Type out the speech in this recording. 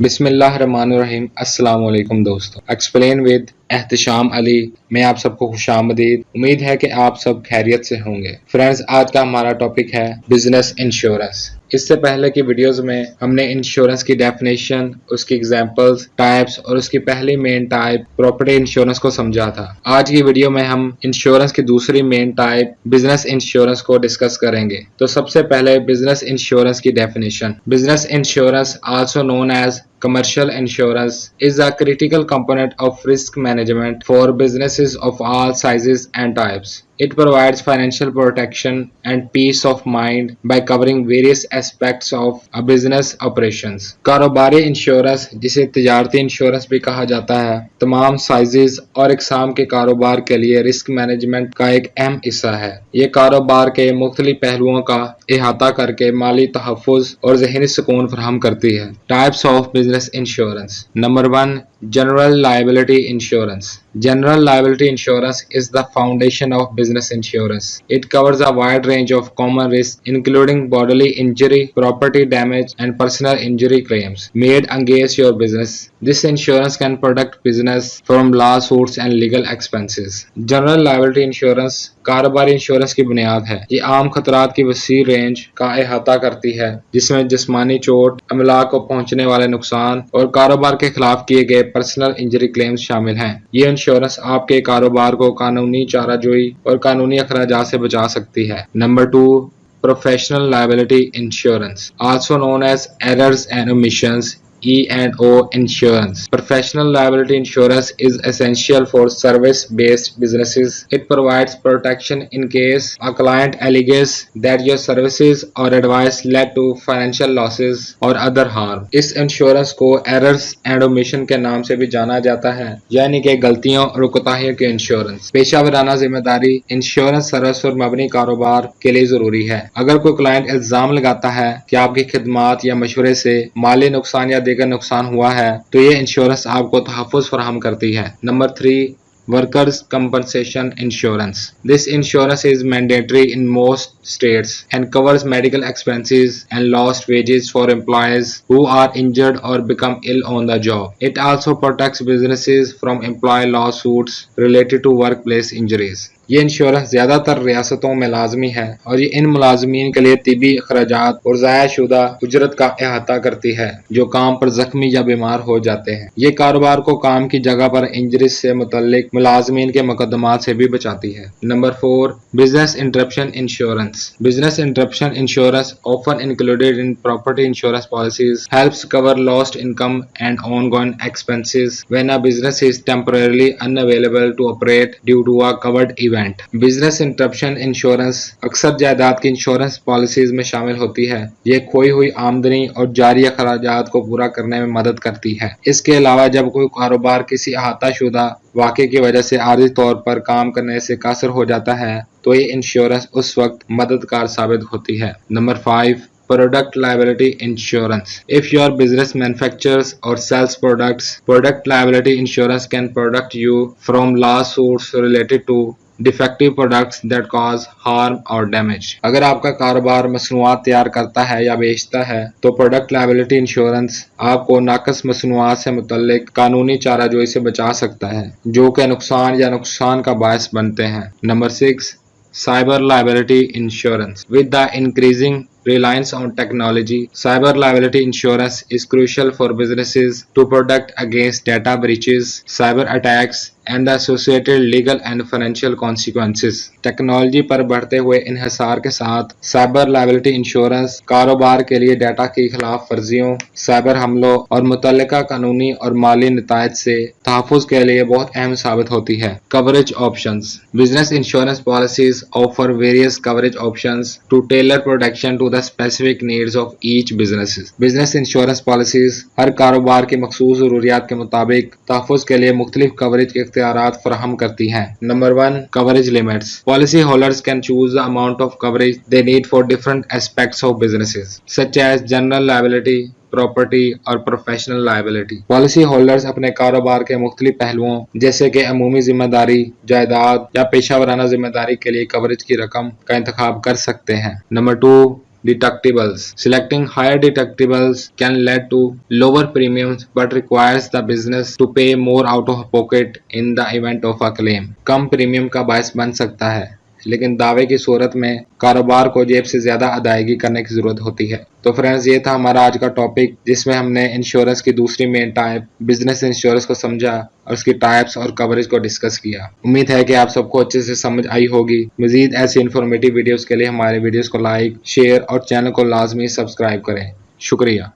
बिस्मिल्लाहिर्रहमानिर्रहीम। अस्सलाम वालेकुम दोस्तों। एक्सप्लेन विद एहतिशाम अली में आप सबको खुशामदीद। उम्मीद है कि आप सब खैरियत से होंगे। फ्रेंड्स, आज का हमारा टॉपिक है बिजनेस इंश्योरेंस। इससे पहले की वीडियोस में हमने इंश्योरेंस की डेफिनेशन, उसकी एग्जांपल्स, टाइप्स और उसकी पहली मेन टाइप प्रॉपर्टी इंश्योरेंस को समझा था। आज की वीडियो में हम इंश्योरेंस की दूसरी मेन टाइप बिजनेस इंश्योरेंस को डिस्कस करेंगे। तो सबसे पहले बिजनेस इंश्योरेंस की definition. Business insurance, also known as commercial insurance, is a critical component of risk management for businesses of all sizes and types. It provides financial protection and peace of mind by covering various aspects of a business operations. कारोबारी insurance, जिसे तिजारती insurance भी कहा जाता है, तमाम sizes और इकसाम के कारोबार के लिए रिस्क मैनेजमेंट का एक अहम हिस्सा है। ये कारोबार के मुख्तलिफ पहलुओं का इहाता करके माली तहफ़्फ़ुज़ और ज़हनी सुकून फराहम करती है। Types of business insurance. Number 1, General liability insurance. General liability insurance is the foundation of business insurance. It covers a wide range of common risks, including bodily injury, property damage, and personal injury claims made against your business. This insurance can protect business from lawsuits and legal expenses. General liability insurance कारोबारी insurance की बुनियाद है। ये आम खतरात की वसी range का अहाता करती है, जिसमें जिस्मानी चोट, अमलाक को पहुंचने वाले नुकसान और कारोबार के खिलाफ किए गए पर्सनल इंजरी क्लेम्स शामिल हैं। ये इंश्योरेंस आपके कारोबार को कानूनी चाराजोई और कानूनी अखराजात से बचा सकती है। Number 2, professional liability insurance, also known as errors and omissions, E&O insurance. Professional liability insurance is essential for service-based businesses. It provides protection in case a client alleges that your services or advice led to financial losses or other harm. इस insurance को errors and omission के नाम से भी जाना जाता है, यानी कि गलतियों और कोताहियों के इंश्योरेंस। पेशावराना जिम्मेदारी इंश्योरेंस सर्विस पर मबनी कारोबार के लिए जरूरी है। अगर कोई क्लाइंट इल्जाम लगाता है कि आपकी खिदमात या मशवरे से माली नुकसान या देगर नुकसान हुआ है, तो ये इंश्योरेंस आपको तहफ़्फ़ुज़ फराहम करती है। Number 3, Workers' Compensation Insurance. This insurance is mandatory in most states and covers medical expenses and lost wages for employees who are injured or become ill on the job. It also protects businesses from employee lawsuits related to workplace injuries. ये insurance ज्यादातर रियासतों में लाजमी है और ये इन मुलाजमीन के लिए तिबी अखराजात और ज़ाया-शुदा उजरत का अहाता करती है जो काम पर जख्मी या बीमार हो जाते हैं। ये कारोबार को काम की जगह पर इंजरीज से मुतल्लिक मुलाजमीन के मुकदमात से भी बचाती है। Number 4, business interruption insurance. Business interruption insurance, often included in property insurance policies, helps cover lost income and ongoing expenses when a business is temporarily unavailable to operate due to a covered event. Business interruption insurance अक्सर जायदाद की insurance policies में शामिल होती है। ये खोई हुई आमदनी और जारी अखराजात को पूरा करने में मदद करती है। इसके अलावा जब कोई कारोबार किसी अहाता शुदा वाक़े की वजह से आर्जी तौर पर काम करने से कासर हो जाता है, तो ये इंश्योरेंस उस वक्त मददगार साबित होती है। Number 5, Product liability insurance. If your business manufactures or sells products, product liability insurance can protect you from lawsuits related to defective products that cause harm और डैमेज। अगर आपका कारोबार मसनूआत तैयार करता है या बेचता है, तो प्रोडक्ट लायबिलिटी इंश्योरेंस आपको नाकस मसनूआत से मुतल्लिक कानूनी चाराजोई से बचा सकता है जो कि नुकसान या नुकसान का बायस बनते हैं। Number 6, Cyber liability insurance. With the increasing reliance on technology, cyber liability insurance is crucial for businesses to protect against data breaches, cyber attacks, and the associated legal and financial consequences. Technology पर बढ़ते हुए इन्हिसार के साथ cyber liability insurance कारोबार के लिए data की खिलाफ वर्जियों, साइबर हमलों और मुतल्लिका कानूनी और माली नतायज से तहफ़्फ़ुज़ के लिए बहुत अहम साबित होती है। Coverage options. Business insurance policies offer various coverage options to tailor protection to the specific needs of each business. Business insurance policies हर कारोबार की मखसूस ज़रूरियात के मुताबिक तहफ़्फ़ुज़ के लिए मुख्तलिफ कवरेज के इख्तियारात फराहम करती हैं। Number 1, coverage limits. Policy holders can choose the amount of coverage they need for different aspects of businesses, such as general liability, property और प्रोफेशनल लायबिलिटी। पॉलिसी होल्डर्स अपने कारोबार के मुख्तलिफ पहलुओं जैसे कि अमूमी जिम्मेदारी, जायदाद या पेशावराना जिम्मेदारी के लिए कवरेज की रकम का इंतखाब कर सकते हैं। Number 2, Deductibles. Selecting higher deductibles can lead to lower premiums but requires the business to pay more out of pocket in the event of a claim. Come premium का बायस बन सकता है, लेकिन दावे की सूरत में कारोबार को जेब से ज्यादा अदायगी करने की जरूरत होती है। तो फ्रेंड्स, ये था हमारा आज का टॉपिक, जिसमें हमने इंश्योरेंस की दूसरी मेन टाइप बिजनेस इंश्योरेंस को समझा और उसकी टाइप्स और कवरेज को डिस्कस किया। उम्मीद है कि आप सबको अच्छे से समझ आई होगी। मजीद ऐसी इन्फॉर्मेटिव वीडियोस के लिए हमारे वीडियोस को लाइक, शेयर और चैनल को लाजमी सब्सक्राइब करें। शुक्रिया।